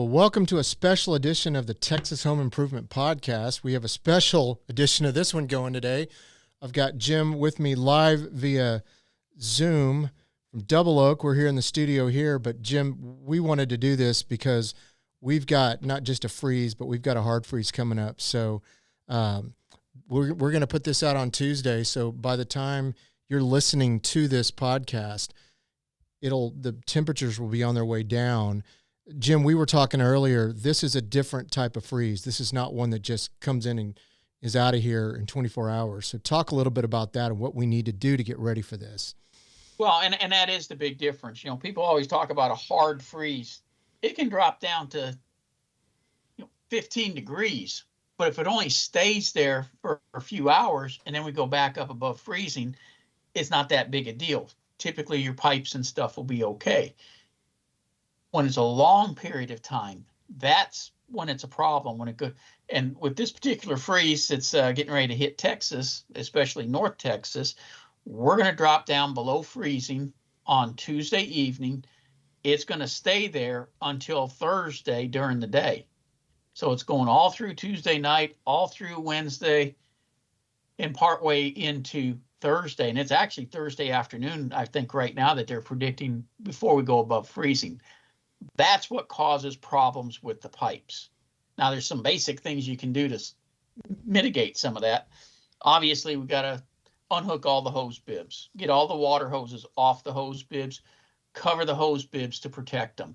Welcome to a special edition of the Texas Home Improvement Podcast. We have a special edition of this one going today. I've got Jim with me live via Zoom from Double Oak. We're here in the studio here, but Jim, we wanted to do this because we've got not just a freeze, but we've got a hard freeze coming up. So we're going to put this out on Tuesday. So by the time you're listening to this podcast, the temperatures will be on their way down. Jim, we were talking earlier, this is a different type of freeze. This is not one that just comes in and is out of here in 24 hours. So talk a little bit about that and what we need to do to get ready for this. Well, and that is the big difference. You know, people always talk about a hard freeze. It can drop down to 15 degrees, but if it only stays there for a few hours and then we go back up above freezing, it's not that big a deal. Typically, your pipes and stuff will be okay. When it's a long period of time, that's when it's a problem. When it goes, and with this particular freeze that's getting ready to hit Texas, especially North Texas, we're going to drop down below freezing on Tuesday evening. It's going to stay there until Thursday during the day. So it's going all through Tuesday night, all through Wednesday, and partway into Thursday. And it's actually Thursday afternoon, I think, right now that they're predicting before we go above freezing. That's what causes problems with the pipes. Now, there's some basic things you can do to mitigate some of that. Obviously, we've got to unhook all the hose bibs, get all the water hoses off the hose bibs, cover the hose bibs to protect them.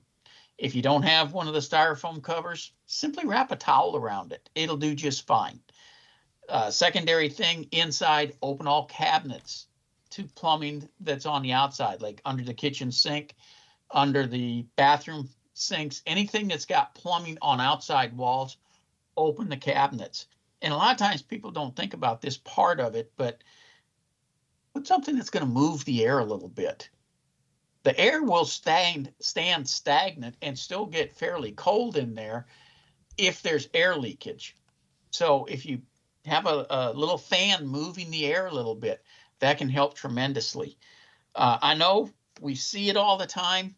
If you don't have one of the styrofoam covers, simply wrap a towel around it. It'll do just fine. Secondary thing, inside, open all cabinets to plumbing that's on the outside, like under the kitchen sink, under the bathroom sinks, anything that's got plumbing on outside walls, open the cabinets. And a lot of times people don't think about this part of it, but put something that's going to move the air a little bit. The air will stand stagnant and still get fairly cold in there if there's air leakage. So if you have a little fan moving the air a little bit, that can help tremendously. I know we see it all the time.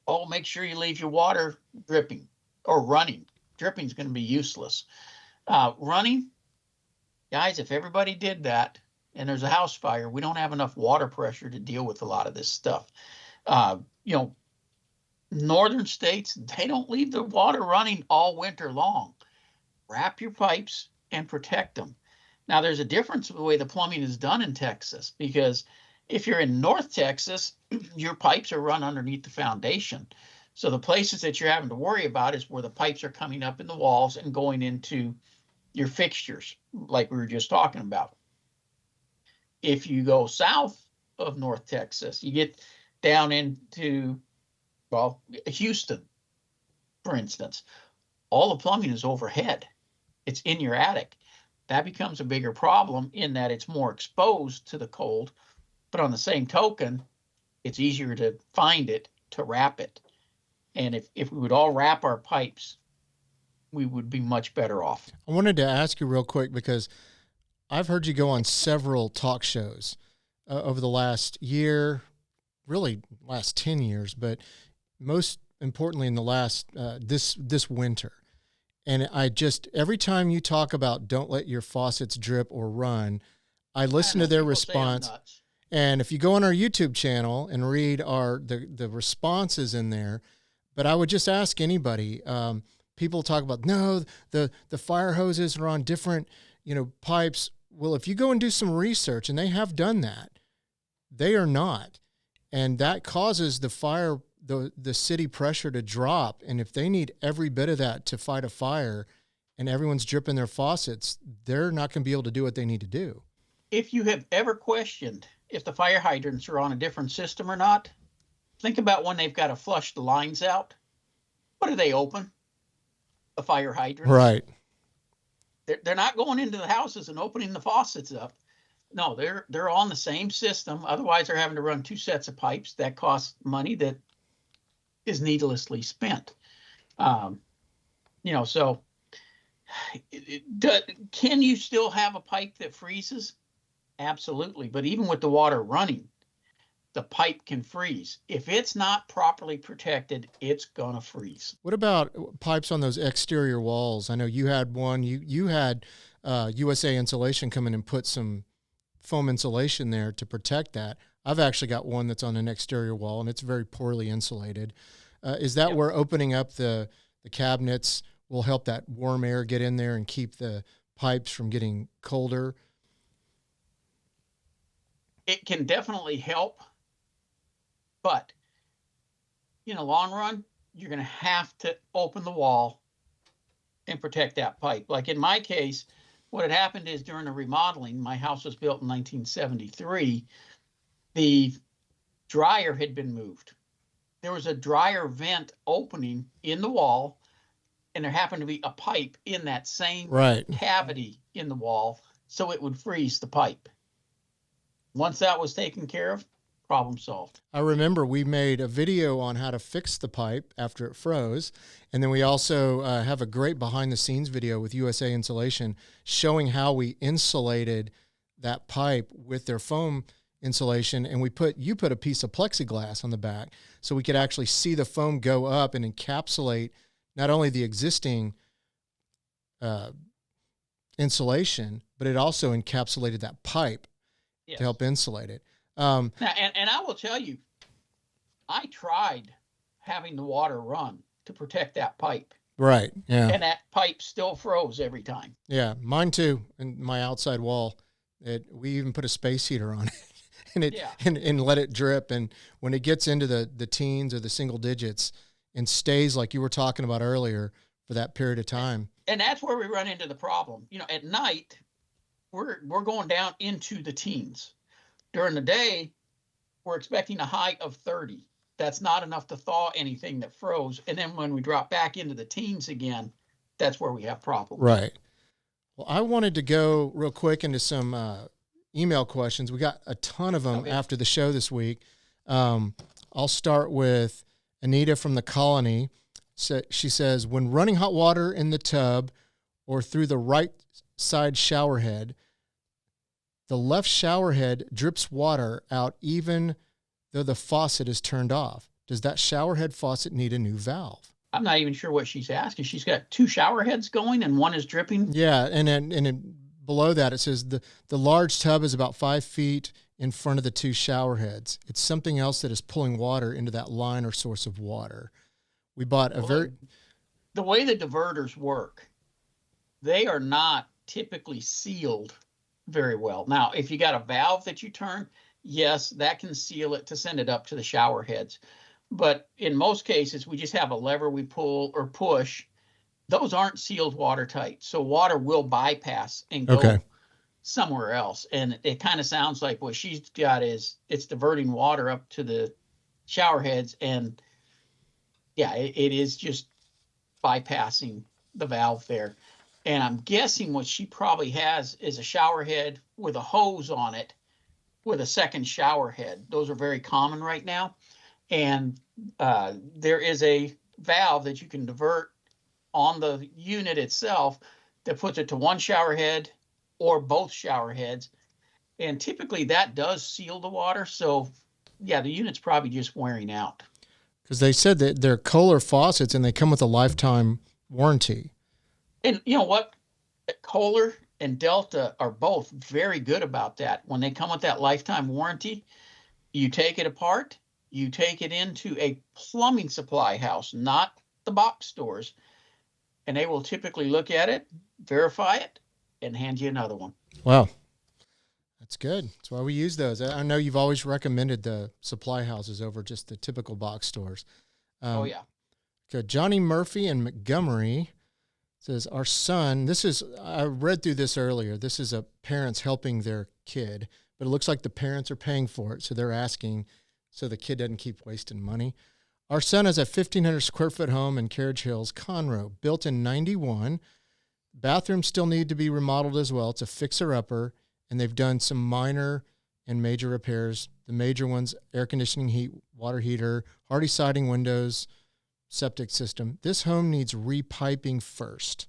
Oh, make sure you leave your water dripping or running. Dripping is going to be useless. Running, guys, if everybody did that and there's a house fire, we don't have enough water pressure to deal with a lot of this stuff. Northern states, they don't leave the water running all winter long. Wrap your pipes and protect them. Now, there's a difference in the way the plumbing is done in Texas, because if you're in North Texas, your pipes are run underneath the foundation. So the places that you're having to worry about is where the pipes are coming up in the walls and going into your fixtures, like we were just talking about. If you go south of North Texas, you get down into, Houston, for instance, all the plumbing is overhead. It's in your attic. That becomes a bigger problem in that it's more exposed to the cold. But on the same token, it's easier to find it, to wrap it. And if we would all wrap our pipes, we would be much better off. I wanted to ask you real quick, because I've heard you go on several talk shows over the last year, really last 10 years, but most importantly in the last, this winter. And every time you talk about don't let your faucets drip or run, I listen to their response. And if you go on our YouTube channel and read the responses in there, but I would just ask anybody, people talk about, no, the fire hoses are on different, pipes. Well, if you go and do some research, and they have done that, they are not. And that causes the city pressure to drop. And if they need every bit of that to fight a fire and everyone's dripping their faucets, they're not going to be able to do what they need to do. If you have ever questioned if the fire hydrants are on a different system or not, think about when they've got to flush the lines out. What do they open? A fire hydrant. Right. They're not going into the houses and opening the faucets up. No, they're on the same system. Otherwise, they're having to run two sets of pipes. That costs money that is needlessly spent. So can you still have a pipe that freezes? Absolutely. But even with the water running, the pipe can freeze. If it's not properly protected, it's going to freeze. What about pipes on those exterior walls? I know you had one. You had USA Insulation come in and put some foam insulation there to protect that. I've actually got one that's on an exterior wall, and it's very poorly insulated. Is that where opening up the cabinets will help that warm air get in there and keep the pipes from getting colder? It can definitely help, but in the long run, you're going to have to open the wall and protect that pipe. Like in my case, what had happened is during the remodeling, my house was built in 1973, the dryer had been moved. There was a dryer vent opening in the wall, and there happened to be a pipe in that same cavity in the wall, so it would freeze the pipe. Once that was taken care of, problem solved. I remember we made a video on how to fix the pipe after it froze. And then we also have a great behind-the-scenes video with USA Insulation showing how we insulated that pipe with their foam insulation. And you put a piece of plexiglass on the back so we could actually see the foam go up and encapsulate not only the existing insulation, but it also encapsulated that pipe to help insulate it. Now, and I will tell you, I tried having the water run to protect that pipe. Right. Yeah. And that pipe still froze every time. Yeah, mine too. And my outside wall, we even put a space heater on it, and let it drip. And when it gets into the teens or the single digits and stays like you were talking about earlier for that period of time. And that's where we run into the problem. At night, we're going down into the teens. During the day, we're expecting a high of 30. That's not enough to thaw anything that froze. And then when we drop back into the teens again, that's where we have problems. Right. Well, I wanted to go real quick into some email questions. We got a ton of them after the show this week. I'll start with Anita from the Colony. She says, when running hot water in the tub or through the right side shower head, the left shower head drips water out even though the faucet is turned off. Does that shower head faucet need a new valve? I'm not even sure what she's asking. She's got two shower heads going and one is dripping. Yeah, and then below that it says the large tub is about 5 feet in front of the two shower heads. It's something else that is pulling water into that line or source of water. We bought the way the diverters work, they are not typically sealed very well. Now, if you got a valve that you turn, yes, that can seal it to send it up to the shower heads. But in most cases, we just have a lever we pull or push. Those aren't sealed watertight. So water will bypass and go somewhere else. And it kind of sounds like what she's got is it's diverting water up to the shower heads. And yeah, it is just bypassing the valve there. And I'm guessing what she probably has is a shower head with a hose on it with a second shower head. Those are very common right now. And there is a valve that you can divert on the unit itself that puts it to one shower head or both shower heads. And typically that does seal the water. So, yeah, the unit's probably just wearing out. Because they said that they're Kohler faucets and they come with a lifetime warranty. And you know what? Kohler and Delta are both very good about that. When they come with that lifetime warranty, you take it apart, you take it into a plumbing supply house, not the box stores, and they will typically look at it, verify it, and hand you another one. Wow. That's good. That's why we use those. I know you've always recommended the supply houses over just the typical box stores. Okay, Johnny Murphy in Montgomery says, our son, I read through this earlier. This is a parents helping their kid, but it looks like the parents are paying for it. So they're asking so the kid doesn't keep wasting money. Our son has a 1,500 square foot home in Carriage Hills, Conroe, built in 91. Bathrooms still need to be remodeled as well. It's a fixer-upper, and they've done some minor and major repairs. The major ones, air conditioning, heat, water heater, hardy siding, windows, septic system. This home needs repiping first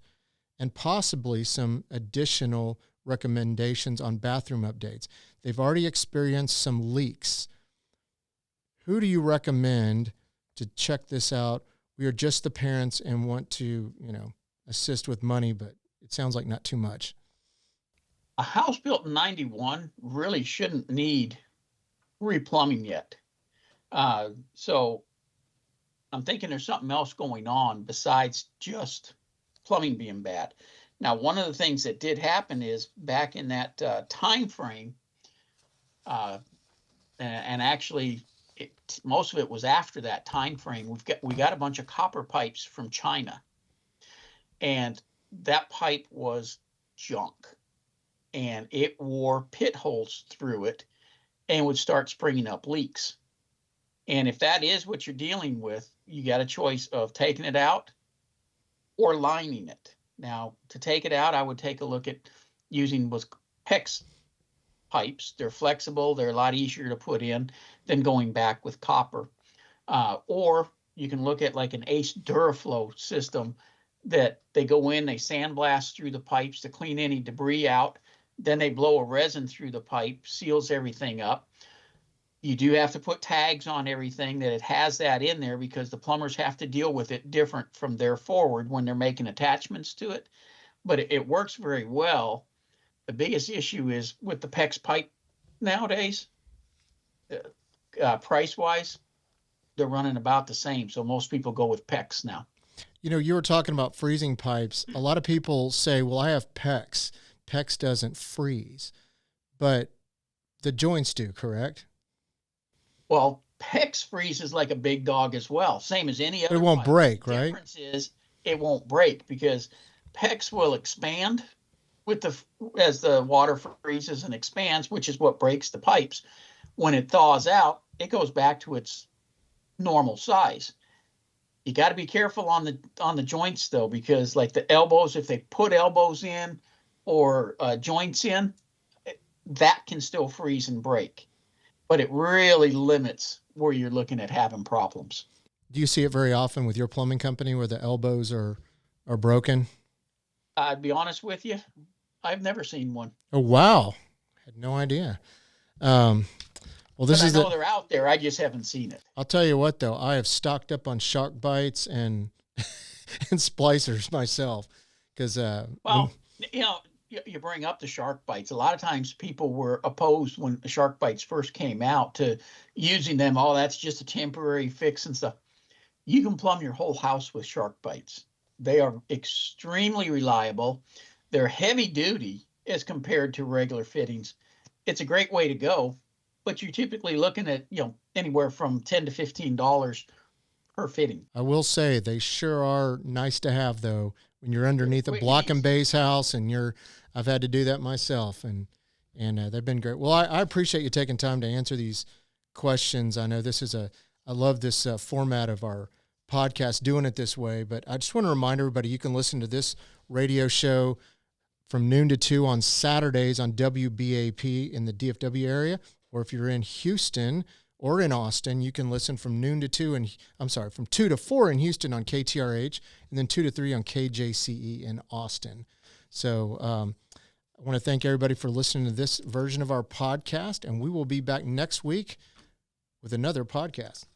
and possibly some additional recommendations on bathroom updates. They've already experienced some leaks. who do you recommend to check this out? We are just the parents and want to, assist with money, but it sounds like not too much. A house built in 91 really shouldn't need replumbing yet. So I'm thinking there's something else going on besides just plumbing being bad. Now, one of the things that did happen is back in that time frame, and actually most of it was after that time frame. We got a bunch of copper pipes from China, and that pipe was junk, and it wore pit holes through it and would start springing up leaks. And if that is what you're dealing with, you got a choice of taking it out or lining it. Now, to take it out, I would take a look at using PEX pipes. They're flexible. They're a lot easier to put in than going back with copper. Or you can look at like an Ace Duraflow system that they go in, they sandblast through the pipes to clean any debris out. Then they blow a resin through the pipe, seals everything up. You do have to put tags on everything that it has that in there, because the plumbers have to deal with it different from there forward when they're making attachments to it. But it works very well. The biggest issue is with the PEX pipe nowadays, price-wise, they're running about the same. So most people go with PEX now. You were talking about freezing pipes. A lot of people say, well, I have PEX. PEX doesn't freeze. But the joints do, correct? Well, PEX freezes like a big dog as well, same as any other. It won't pipe. break, The right? The difference is it won't break because PEX will expand as the water freezes and expands, which is what breaks the pipes. When it thaws out, it goes back to its normal size. You got to be careful on the joints though, because like the elbows, if they put elbows in or joints in, that can still freeze and break. But it really limits where you're looking at having problems. Do you see it very often with your plumbing company where the elbows are broken? I'd be honest with you, I've never seen one. Oh, wow. Had no idea. Well, this I is know they're out there. I just haven't seen it. I'll tell you what, though. I have stocked up on shark bites and and splicers myself because you bring up the shark bites. A lot of times people were opposed when the shark bites first came out to using them. Oh, that's just a temporary fix and stuff. You can plumb your whole house with shark bites. They are extremely reliable. They're heavy duty as compared to regular fittings. It's a great way to go, but you're typically looking at, anywhere from $10 to $15 per fitting. I will say they sure are nice to have, though, when you're underneath a block and base house and I've had to do that myself, and they've been great. Well, I appreciate you taking time to answer these questions. I know I love this format of our podcast, doing it this way, but I just want to remind everybody you can listen to this radio show from noon to 2 on Saturdays on WBAP in the DFW area, or if you're in Houston or in Austin, you can listen from noon to 2 from 2 to 4 in Houston on KTRH, and then 2 to 3 on KJCE in Austin. So I want to thank everybody for listening to this version of our podcast, and we will be back next week with another podcast.